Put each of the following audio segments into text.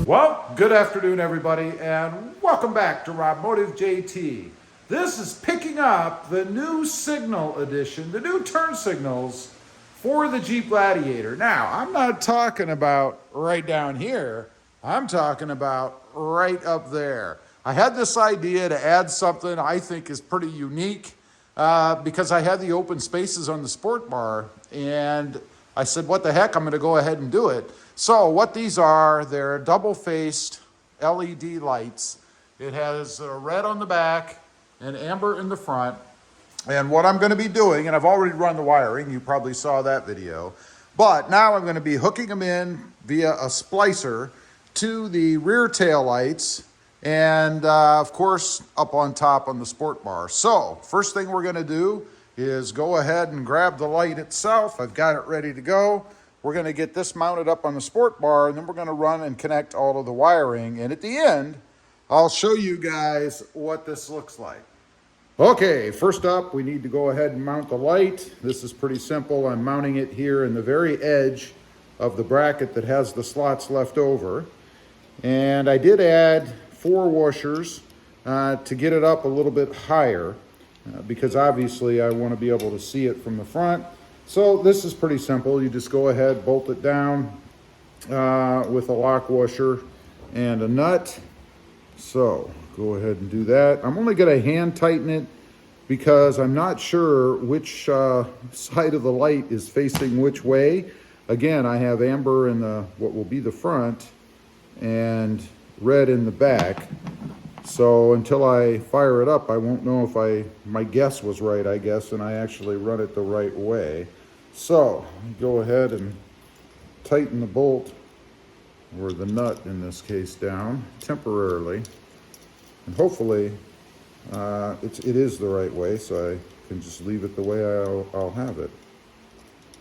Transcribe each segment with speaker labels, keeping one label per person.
Speaker 1: Well, good afternoon, everybody, and welcome back to Robmotive JT. This is picking up the new signal edition, the new turn signals for the Jeep Gladiator. Now, I'm not talking about right down here. I'm talking about right up there. I had this idea to add something I think is pretty unique because I had the open spaces on the sport bar, and I said, what the heck, I'm going to go ahead and do it. So what these are, they're double-faced LED lights. It has red on the back and amber in the front. And what I'm going to be doing, and I've already run the wiring, you probably saw that video, but now I'm going to be hooking them in via a splicer to the rear tail lights and of course up on top on the sport bar. So first thing we're going to do is go ahead and grab the light itself. I've got it ready to go. We're going to get this mounted up on the sport bar, and then we're going to run and connect all of the wiring. And at the end, I'll show you guys what this looks like. Okay, first up, we need to go ahead and mount the light. This is pretty simple. I'm mounting it here in the very edge of the bracket that has the slots left over. And I did add 4 washers to get it up a little bit higher because obviously I want to be able to see it from the front. So this is pretty simple. You just go ahead, bolt it down with a lock washer and a nut. So go ahead and do that. I'm only going to hand tighten it because I'm not sure which side of the light is facing which way. Again, I have amber in the what will be the front and red in the back. So until I fire it up, I won't know if my guess was right, I guess, and I actually run it the right way. So go ahead and tighten the bolt, or the nut in this case, down temporarily. And hopefully it is the right way, so I can just leave it the way I'll have it.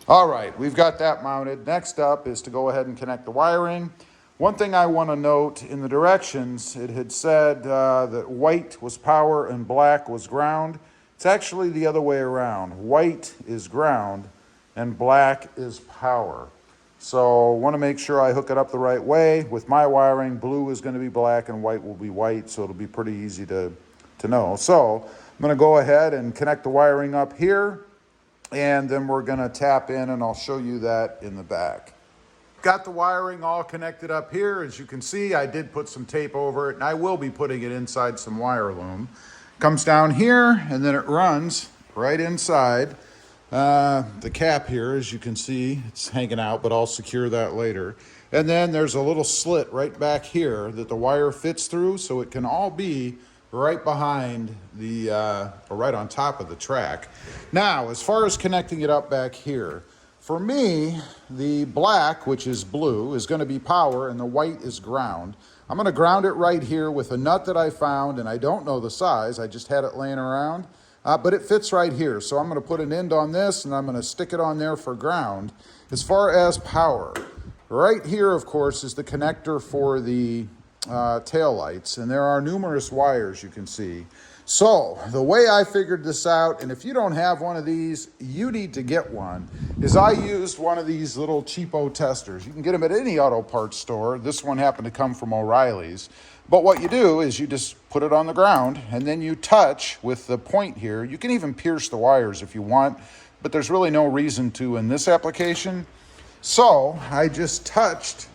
Speaker 1: All right, we've got that mounted. Next up is to go ahead and connect the wiring. One thing I want to note, in the directions, it had said that white was power and black was ground. It's actually the other way around. White is ground and black is power. So I want to make sure I hook it up the right way. With my wiring, blue is going to be black and white will be white, so it'll be pretty easy to know. So I'm going to go ahead and connect the wiring up here, and then we're going to tap in, and I'll show you that in the back. Got the wiring all connected up here. As you can see, I did put some tape over it, and I will be putting it inside some wire loom. Comes down here, and then it runs right inside the cap here. As you can see, it's hanging out, but I'll secure that later. And then there's a little slit right back here that the wire fits through, so it can all be right behind the, or right on top of the track. Now, as far as connecting it up back here, for me, the black, which is blue, is going to be power, and the white is ground. I'm going to ground it right here with a nut that I found, and I don't know the size. I just had it laying around, but it fits right here. So I'm going to put an end on this, and I'm going to stick it on there for ground. As far as power, right here, of course, is the connector for the tail lights, and there are numerous wires you can see. So the way I figured this out, and if you don't have one of these, you need to get one, is I used one of these little cheapo testers. You can get them at any auto parts store. This one happened to come from O'Reilly's. But what you do is you just put it on the ground, and then you touch with the point here. You can even pierce the wires if you want, but there's really no reason to in this application. So I just touched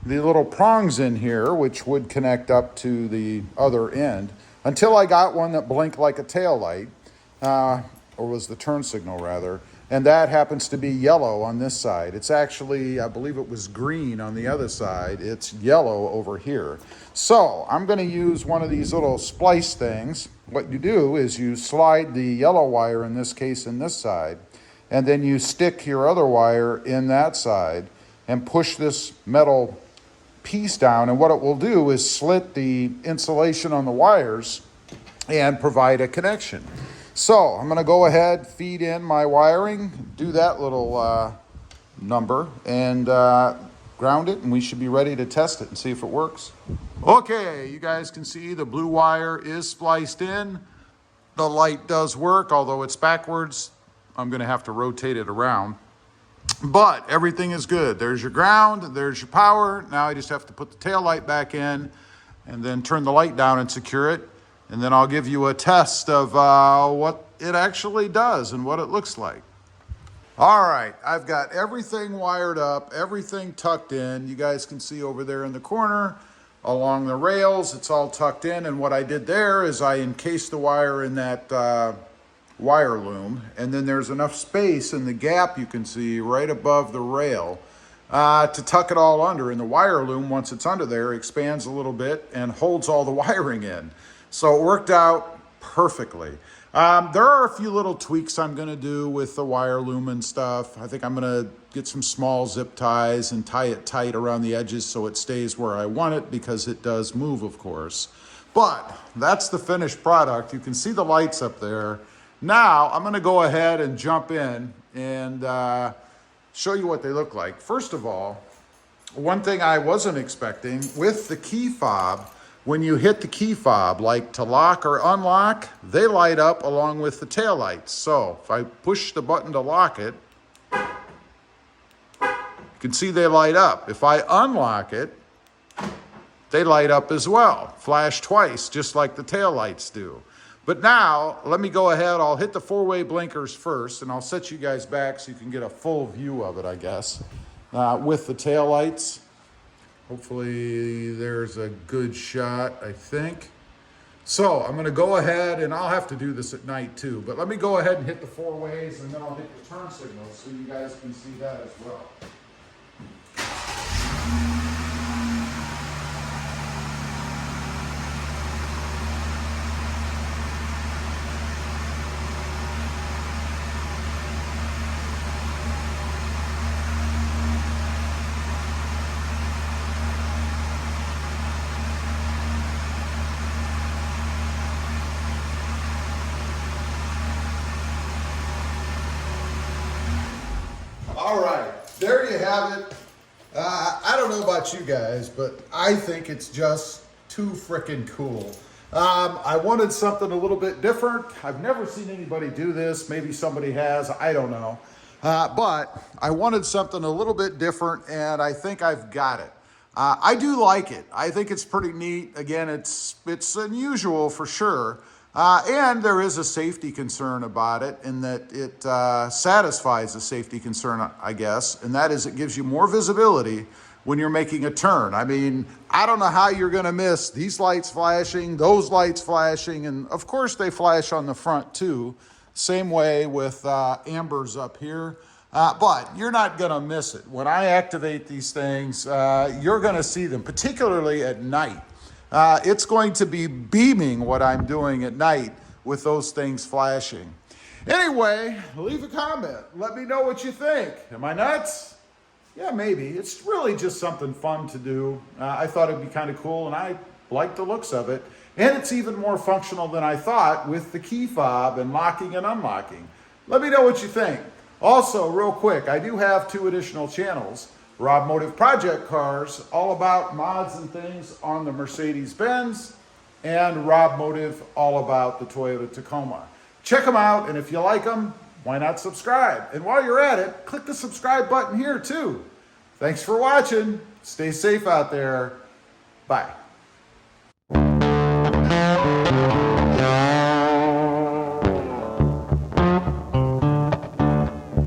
Speaker 1: the little prongs in here, which would connect up to the other end, until I got one that blinked like a tail light, or was the turn signal rather, and that happens to be yellow on this side. It's actually, I believe it was green on the other side. It's yellow over here. So I'm going to use one of these little splice things. What you do is you slide the yellow wire, in this case, in this side, and then you stick your other wire in that side and push this metal piece down, and what it will do is slit the insulation on the wires and provide a connection. So I'm going to go ahead, feed in my wiring, do that little number, and ground it, and we should be ready to test it and see if it works. Okay, you guys can see the blue wire is spliced in. The light does work, although it's backwards. I'm gonna have to rotate it around. But everything is good. There's your ground, there's your power. Now I just have to put the tail light back in and then turn the light down and secure it. And then I'll give you a test of what it actually does and what it looks like. All right, I've got everything wired up, everything tucked in. You guys can see over there in the corner along the rails, it's all tucked in. And what I did there is I encased the wire in that wire loom, and then there's enough space in the gap you can see right above the rail to tuck it all under. And the wire loom, once it's under there, expands a little bit and holds all the wiring in. So it worked out perfectly. There are a few little tweaks I'm going to do with the wire loom and stuff. I think I'm going to get some small zip ties and tie it tight around the edges so it stays where I want it, because it does move, of course. But that's the finished product. You can see the lights up there. Now I'm going to go ahead and jump in and show you what they look like. First of all, one thing I wasn't expecting with the key fob, when you hit the key fob, like to lock or unlock, they light up along with the tail lights. So if I push the button to lock it, you can see they light up. If I unlock it, they light up as well, flash twice, just like the tail lights do. But now, let me go ahead, I'll hit the four-way blinkers first, and I'll set you guys back so you can get a full view of it, I guess, with the tail lights. Hopefully there's a good shot, I think. So I'm gonna go ahead, and I'll have to do this at night too, but let me go ahead and hit the four ways, and then I'll hit the turn signal so you guys can see that as well. All right, there you have it. I don't know about you guys, but I think it's just too freaking cool. I wanted something a little bit different. I've never seen anybody do this. Maybe somebody has, I don't know. But I wanted something a little bit different, and I think I've got it. I do like it. I think it's pretty neat. Again, it's unusual for sure. And there is a safety concern about it, in that it satisfies a safety concern, I guess, and that is it gives you more visibility when you're making a turn. I mean, I don't know how you're going to miss these lights flashing, those lights flashing, and of course they flash on the front too. Same way with ambers up here, but you're not going to miss it. When I activate these things, you're going to see them, particularly at night. It's going to be beaming what I'm doing at night with those things flashing. Anyway, leave a comment. Let me know what you think. Am I nuts? Yeah, maybe. It's really just something fun to do. I thought it'd be kind of cool, and I like the looks of it. And it's even more functional than I thought with the key fob and locking and unlocking. Let me know what you think. Also, real quick, I do have 2 additional channels. Rob Motive Project Cars, all about mods and things on the Mercedes-Benz, and Rob Motive, all about the Toyota Tacoma. Check them out, and if you like them, why not subscribe? And while you're at it, click the subscribe button here too. Thanks for watching. Stay safe out there. Bye.